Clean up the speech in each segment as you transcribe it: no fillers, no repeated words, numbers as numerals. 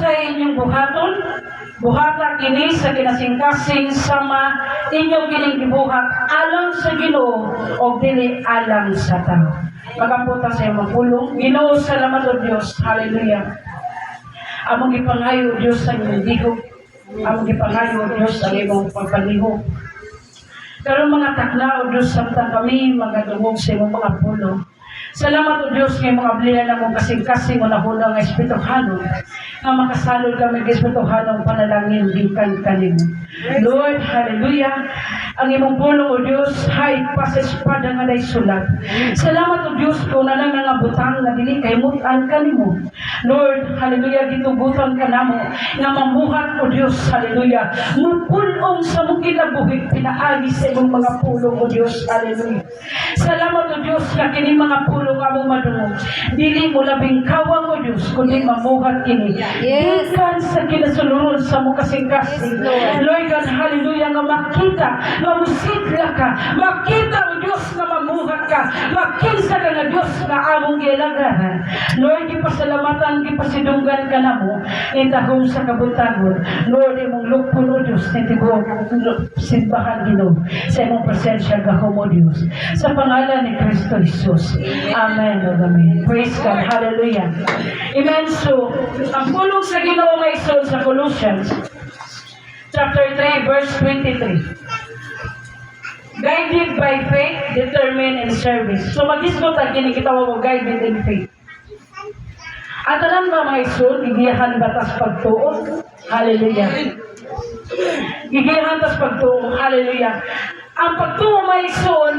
sa inyong buhaton, buhata kini sa kinasingkasing sama inyong kining gibuhat alang sa Ginoo o dili alang sa tao. Magaputa sa iyong pulong. Ginoo, salamat o Diyos. Hallelujah. Among gipangayo Diyos sa inyong dihog. Among gipangayo Diyos sa imong pagpalihog. Karon mga takna o Diyos, samtang kami magadungog sa imong mga pulong. Salamat o Diyos ng mga blihan na mong kasing-kasing o nahunang nga Espirituhanong nga makasalod kami ng Espirituhanong panalangin gikan kanimo. Lord, hallelujah. Ang imong pulong o Diyos hay pa sa espada nga day sulat. Salamat o Diyos kung nanang nga butang na dili kay mutan kanimo. Lord, hallelujah, gitugutan ka namo nga mamuhat o Diyos, hallelujah. Mupulong sa mong kinabuhi pinaagi sa imong mga pulong o Diyos, hallelujah. Salamat o Diyos na kini mga pulong among madungog. Dili mo labing kawang o Diyos, kundi mamuhat kini. Yes. Ikan sa kinasulurol sa mong kasing-kasing. Yes, Lord. Lord God, hallelujah, nga makita, nga musigla ka, makita o Diyos nga mamuhat ka, makinsa ka nga Diyos nga among gilagahan. Lord, gipasalamatan, gipasidunggan ka na mo, itahong sa kabutagon. Lord, imong lukpon o Diyos, nitigo, simbahan Ginoo, sa imong presensya gahom o Diyos. Sa pangalan ni Kristo Jesus. Amen. Amen. Praise God. Hallelujah. Amen. So, ang pulong sa Ginoo nga isod sa Colossians, chapter 3, verse 23. Guided by faith, determined in service. So, mag-isgot ang kinikitawa mo, guided in faith. At alam ba mga isod, gigiyahan batas pagtuon? Hallelujah. Gigiyahan tas pagtuon. Hallelujah. Ang pagtuo may son,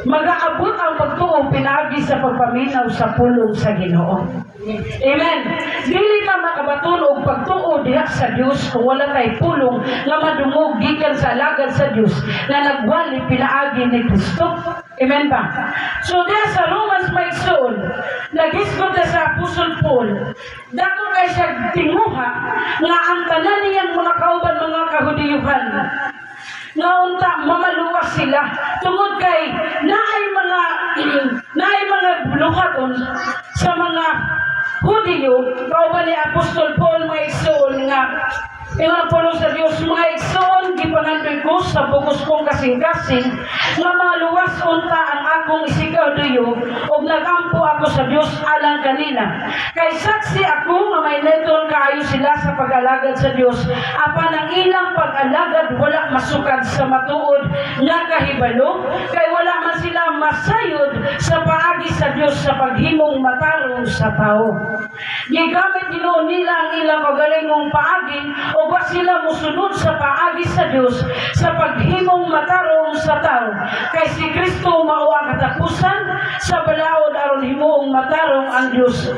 mag-aabot ang pagtuo pinagi sa pagpaminaw sa pulong sa Ginoo. Amen. Dili ka makabaton og pagtuo diha sa Dios kung wala tay pulong nga madungog gikan sa alagad sa Dios na nagwali pinaagi ni Kristo. Amen ba? So diha sa Romans may son, nagisgot sa Apostol Paul, dako kay siya tinguha nga ang tanan niyang mga kauban mga kahudiyuhan nga unta mamaluwas sila tungod kay naay mga buluhaton sa mga Hudiyo, kauban ni Apostol Paul mga igsoon nga ingon pulo sa Dios mga igsoon gipangandoy ko sa bugos kong kasing-kasing nga maluwas unta ang akong isikaw duyo ug nagampo ako sa Dios alang kanila kay saksi ako nga may neton kaayo sila sa pag-alagad sa Dios apan ang ilang pag-alagad wala masukad sa matuod nga kahibalo kay wala man sila masayod sa paagi sa Dios sa paghimong matarong sa tao. Gigamit Ginoo nila ang ilang kagalingong paagi o ba sila musunod sa paagi sa Dios sa paghimong matarong sa tao kay si Kristo mao ang katapusan sa balaod aron himuong matarong ang Dios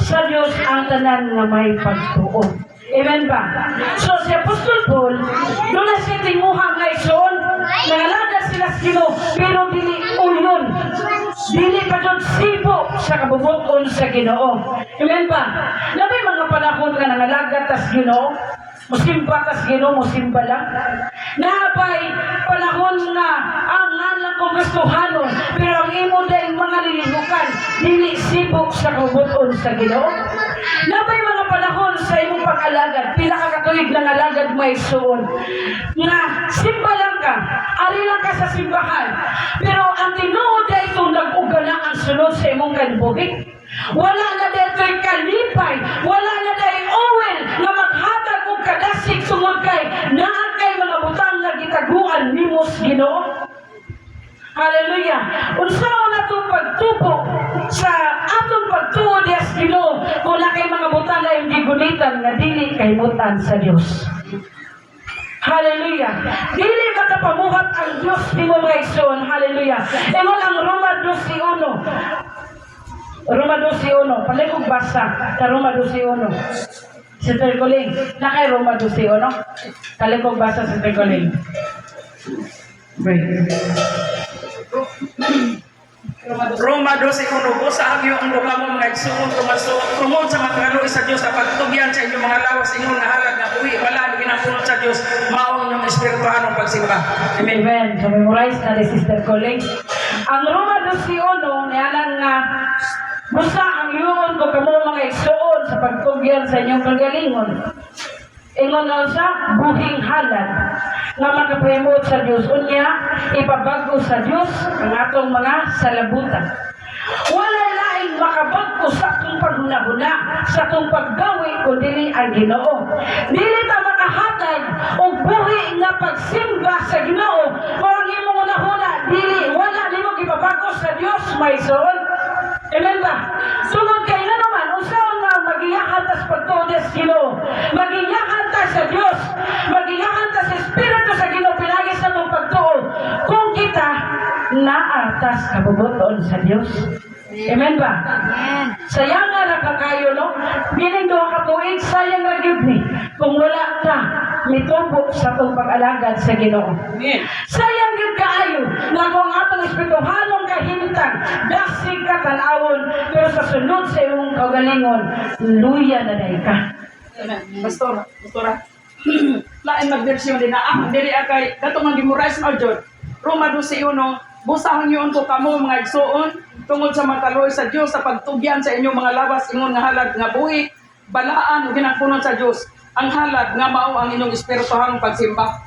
sa Dios ang tanan nga may pagtuo. Amen ba? So si Apostol Paul doon na siya tinguha nga ison nangalagad sila sa Ginoo pero dili ulyon dili pa doon sibo sa kabubuton sa Ginoo. Amen ba? Labay mga panahon nga nangalagad tas Ginoo musimba tas Ginoo musimba lang nabay panahon nga ang ngalan ko gustuhanon pero ang imo dahil mga lilihukan dili sibok sa kabubuton sa Ginoo. Nabay mga panahon sa imong pag-alagad, pila ka katuig ng alagad may suon. Nga, simba lang ka, ali lang ka sa simbahan. Pero ang tinuod ay itong nag-ugana ang sunod sa imong kalibuhi. Wala na dito'y kalipay, wala na dahil owen na maghatag o kadasig sungod kay naan kay mga butang na gitaguan nimos Ginoo. Hallelujah. Unsaon na itong pagtubo sa atong pagtuo dias Ginoo kung na kay mga butang na yung gigunitan na dili kay mutan sa Dios. Hallelujah. Dili makapamuhat ang Dios ni mo mga igsoon. Hallelujah. Ingon ang Roma 12:1. Roma 12:1. Palikog basa sa Roma 12:1. Si Tercoling. Na kay Roma 12:1. Palikog basa si Tercoling. Break. Roma 12:1 po sa agyo ang mo mga igsoon tumon sa magkano sa Dios sa pagtugyan sa inyong mga lawas inyong nahalad na buhi wala ginapunod sa Dios mao inyong espirituhanong pagsimba. Amen. Amen. So memorize na ni Sister Colleen. Ang Roma 12:1 niyanan nga Busa ang iyon ko kamo mga igsoon sa pagtugyan sa inyong kagalingon. Ingon na sa buhing halad nga makapahimot sa Dios unya ipabago sa Dios ang atong mga salabutan. Wala laing makabagko sa atong paghunahuna, sa atong paggawi kundi ang Ginoo. Dili ta makahatag og buhi nga pagsimba sa Ginoo. Mao ang imong hunahuna, dili wala nimo gipabago sa Dios, may son. Amen ba? Sungod kay na naman, usaon nga magiyahan tas pagtudes Ginoo. Magiyahan ta sa Dios. Magiyahan ta sa Espiritu sa Ginoo pinagi sa itong pagtuo. Kung kita naatas kabubuton sa Dios. Amen ba? Amen. Sayang nga nakakayo, no? Bining doha ka tuig, sayang na gyud ni. Kung wala ka, nitubo sa itong pag-alagad sa Ginoo. Amen. Sayang gyud kaayo na kung atong espirituhanong kahimtang dasig ka tan-awon pero sa sunod sa imong kaugalingon luya na day ka. Pastora. Lain magbersyon din na dili akay katong ang memorize mo jud. Roma 12:1 busahon niyo unto kamo mga igsoon tungod sa mataloy sa Dios sa pagtugyan sa inyong mga labas ingon nga halad nga buhi balaan ug ginagpunon sa Dios. Ang halad nga mao ang inyong espirituhanong pagsimba.